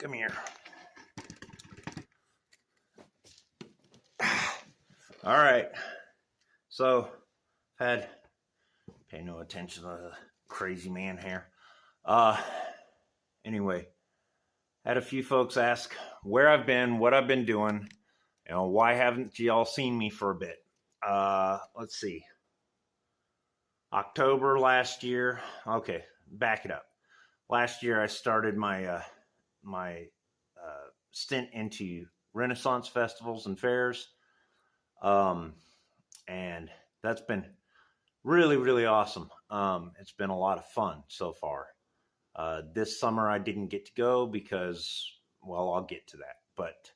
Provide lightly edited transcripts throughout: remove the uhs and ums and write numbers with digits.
Come here. All right. So, pay no attention to the crazy man here. Anyway, had a few folks ask where I've been, what I've been doing, why haven't y'all seen me for a bit? Let's see. October last year. Okay, back it up. Last year I started my stint into Renaissance festivals and fairs. And that's been really, really awesome. It's been a lot of fun so far. This summer I didn't get to go because, well, I'll get to that. But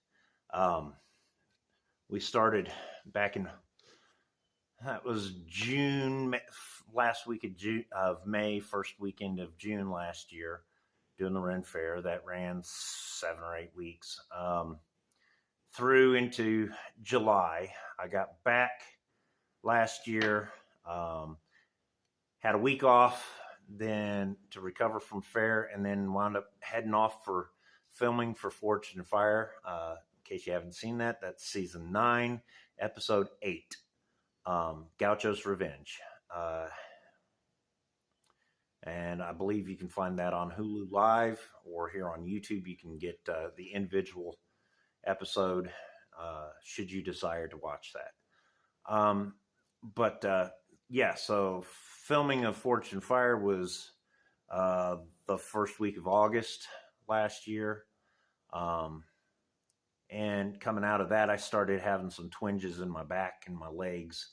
we started back in, that was June, last week of May, first weekend of June last year, doing the Ren Fair. That ran 7 or 8 weeks. Through into July. I got back last year, had a week off then to recover from fair, and then wound up heading off for filming for Forged in Fire. In case you haven't seen that, that's season 9, episode 8, Gaucho's Revenge. And I believe you can find that on Hulu Live, or here on YouTube you can get the individual episode should you desire to watch that. Yeah, so filming of Forged in Fire was the first week of August last year. And coming out of that, I started having some twinges in my back and my legs.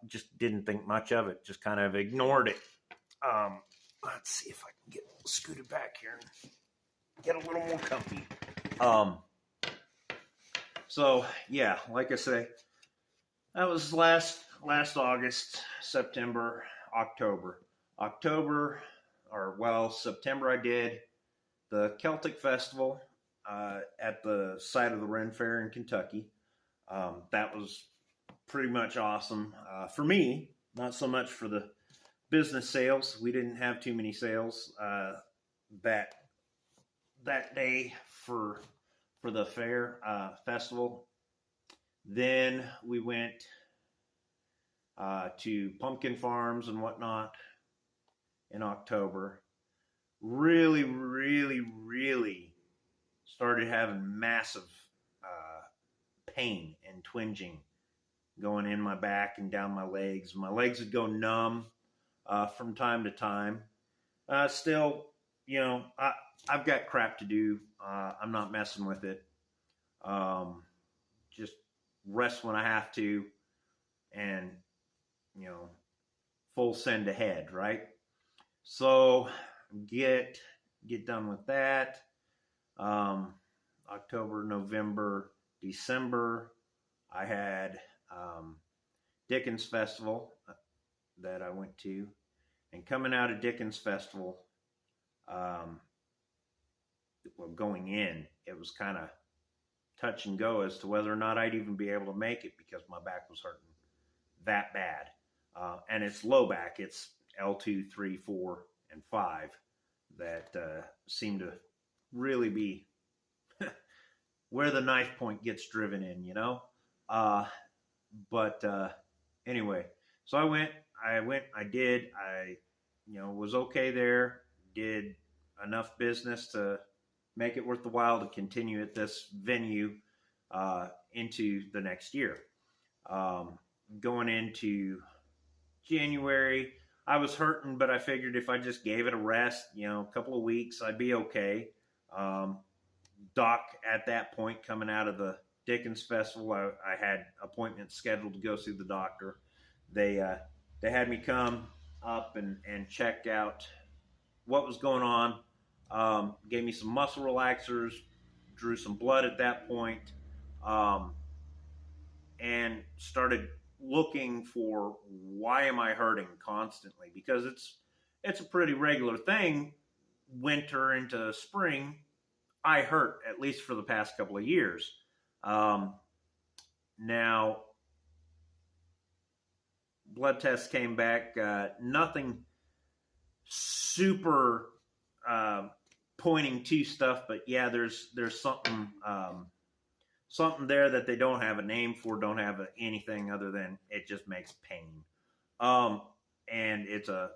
Just didn't think much of it, just kind of ignored it. Let's see if I can get scooted back here and get a little more comfy. So yeah, like I say, that was last August, September, October. September I did the Celtic Festival at the site of the Ren Fair in Kentucky. That was pretty much awesome for me, not so much for the business sales. We didn't have too many sales that day for the fair festival. Then we went to pumpkin farms and whatnot in October. Really, really, really started having massive pain and twinging going in my back and down my legs. My legs would go numb from time to time. Still, I've got crap to do. I'm not messing with it. Just rest when I have to, and full send ahead, right? So get done with that. October, November, December, I had Dickens Festival that I went to, and coming out of Dickens Festival, going in, it was kind of touch and go as to whether or not I'd even be able to make it because my back was hurting that bad. And it's low back. It's L2, 3, 4, and 5 that seem to really be where the knife point gets driven in, Anyway, so I was okay there, did enough business to make it worth the while to continue at this venue into the next year. Going into January, I was hurting, but I figured if I just gave it a rest, a couple of weeks, I'd be okay. Doc, at that point, coming out of the Dickens Festival, I had appointments scheduled to go see the doctor. They had me come up and check out what was going on. Gave me some muscle relaxers, drew some blood at that point, and started looking for why am I hurting constantly, because it's a pretty regular thing. Winter into spring, I hurt, at least for the past couple of years. Now, blood tests came back, nothing super pointing to stuff, but yeah, there's something there that they don't have a name for, don't have anything other than it just makes pain. Um, and it's a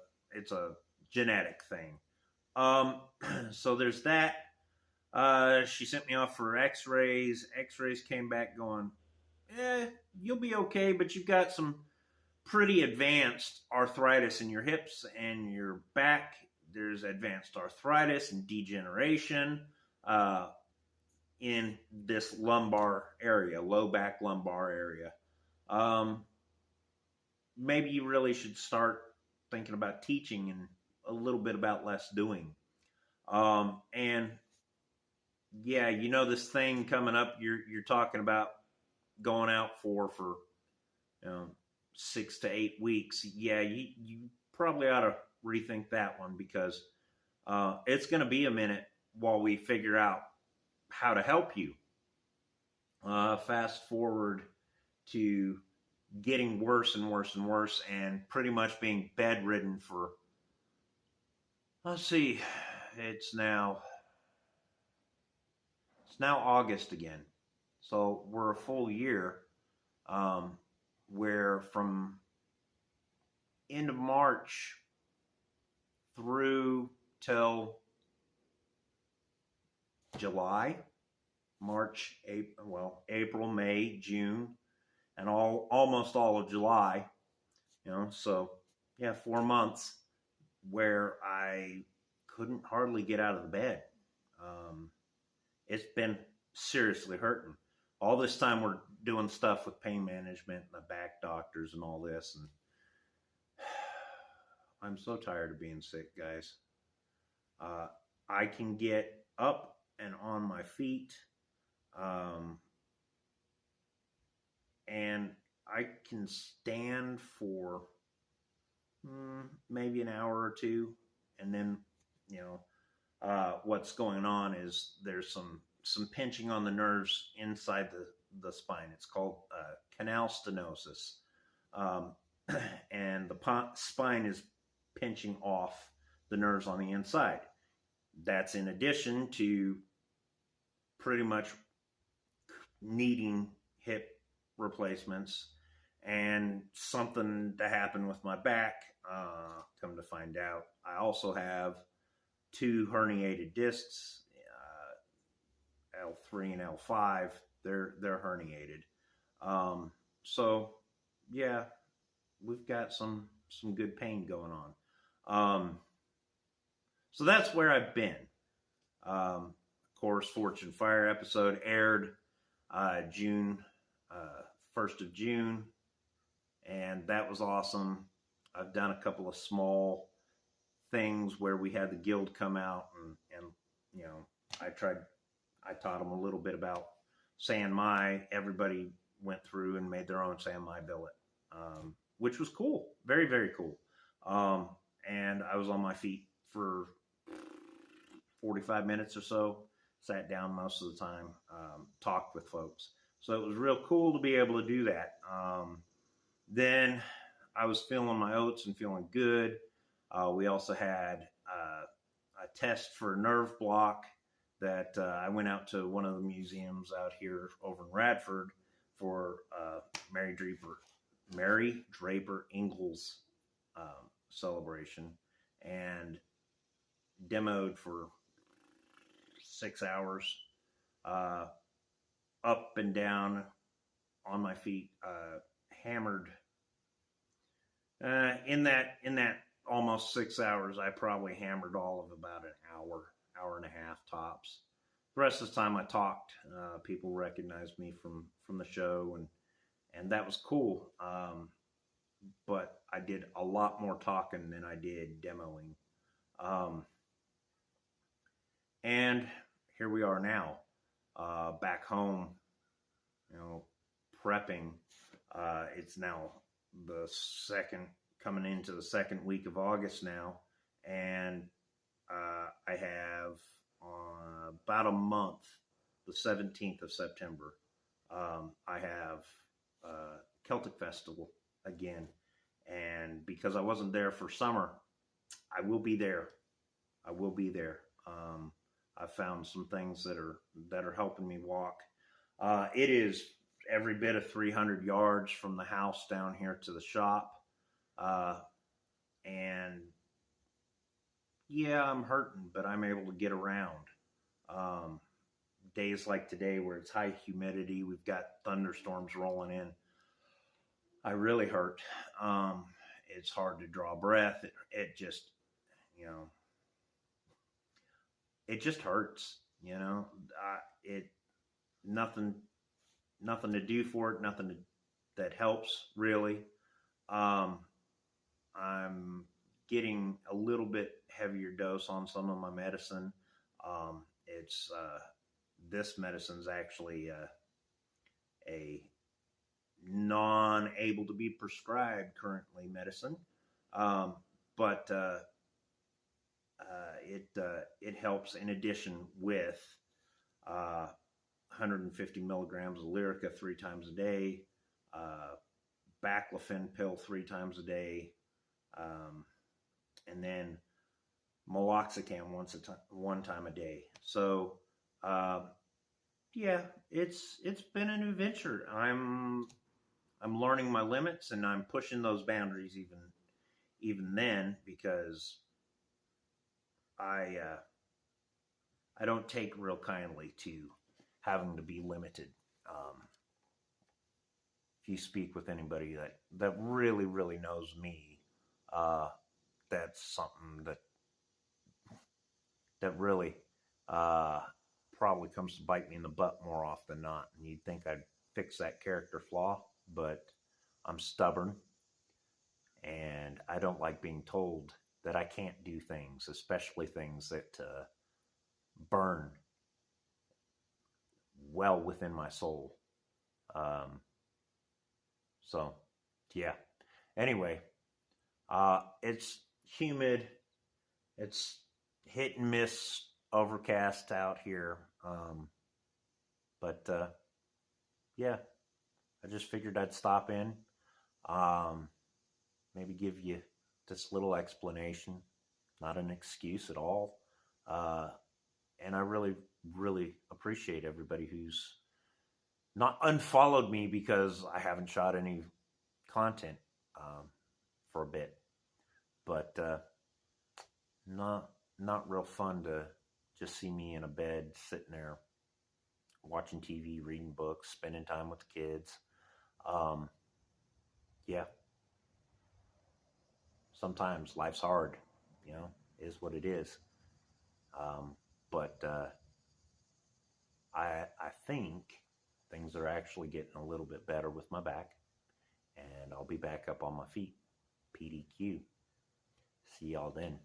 genetic thing. Um, so there's that. She sent me off for X-rays. X-rays came back going, you'll be okay, but you've got some pretty advanced arthritis in your hips and your back. There's advanced arthritis and degeneration in this lumbar area, low back lumbar area. Maybe you really should start thinking about teaching and a little bit about less doing. And yeah, this thing coming up, you're talking about going out for 6 to 8 weeks. Yeah, you probably ought to rethink that one, because it's going to be a minute while we figure out how to help you. Fast forward to getting worse and worse and worse, and pretty much being bedridden for, let's see, it's now August again. So we're a full year, where from end of March through till July, April, May, June, and almost all of July, so yeah, 4 months where I couldn't hardly get out of the bed. It's been seriously hurting. All this time we're doing stuff with pain management and the back doctors and all this, and I'm so tired of being sick, guys. I can get up and on my feet, and I can stand for maybe an hour or two, and then what's going on is there's some pinching on the nerves inside the spine. It's called canal stenosis, and the spine is pinching off the nerves on the inside. That's in addition to pretty much needing hip replacements and something to happen with my back. Come to find out, I also have 2 herniated discs, L3 and L5. They're herniated. So yeah, we've got some good pain going on. So that's where I've been. Of course, Fortune Fire episode aired June 1st of June, and that was awesome. I've done a couple of small things where we had the guild come out, and I taught them a little bit about San Mai. Everybody went through and made their own San Mai billet, which was cool. Very, very cool. And I was on my feet for 45 minutes or so, sat down most of the time, talked with folks. So it was real cool to be able to do that. Then I was feeling my oats and feeling good. We also had a test for nerve block that I went out to one of the museums out here over in Radford for Mary Draper Ingalls celebration, and demoed for 6 hours, up and down on my feet, hammered. In that almost 6 hours, I probably hammered all of about an hour and a half tops. The rest of the time I talked. People recognized me from the show, and that was cool. But I did a lot more talking than I did demoing. And here we are now, back home, prepping. It's now coming into the second week of August now, and I have about a month, the 17th of September, I have Celtic Festival again, and because I wasn't there for summer, I will be there. I found some things that are helping me walk. It is every bit of 300 yards from the house down here to the shop. Uh, and yeah, I'm hurting, but I'm able to get around. Um, Days like today where it's high humidity, we've got thunderstorms rolling in. I really hurt. It's hard to draw breath. It just, you know, it just hurts. It nothing, nothing to do for it. Nothing that helps really. Um, I'm getting a little bit heavier dose on some of my medicine. It's This medicine's actually a non-able to be prescribed currently medicine, um, but it helps in addition with 150 milligrams of Lyrica 3 times a day, baclofen pill 3 times a day, and then meloxicam one time a day. So yeah, it's been an adventure. I'm learning my limits, and I'm pushing those boundaries even then, because I don't take real kindly to having to be limited. If you speak with anybody that really knows me, that's something that really probably comes to bite me in the butt more often than not. And you'd think I'd fix that character flaw, but I'm stubborn, and I don't like being told that I can't do things, especially things that burn well within my soul. So, yeah. Anyway, it's humid. It's hit and miss, overcast out here. But yeah, I just figured I'd stop in, maybe give you this little explanation, not an excuse at all. And I really appreciate everybody who's not unfollowed me because I haven't shot any content for a bit. But not real fun to just see me in a bed sitting there watching TV, reading books, spending time with the kids. Yeah. Sometimes life's hard, is what it is. But I think things are actually getting a little bit better with my back, and I'll be back up on my feet. PDQ. See y'all then.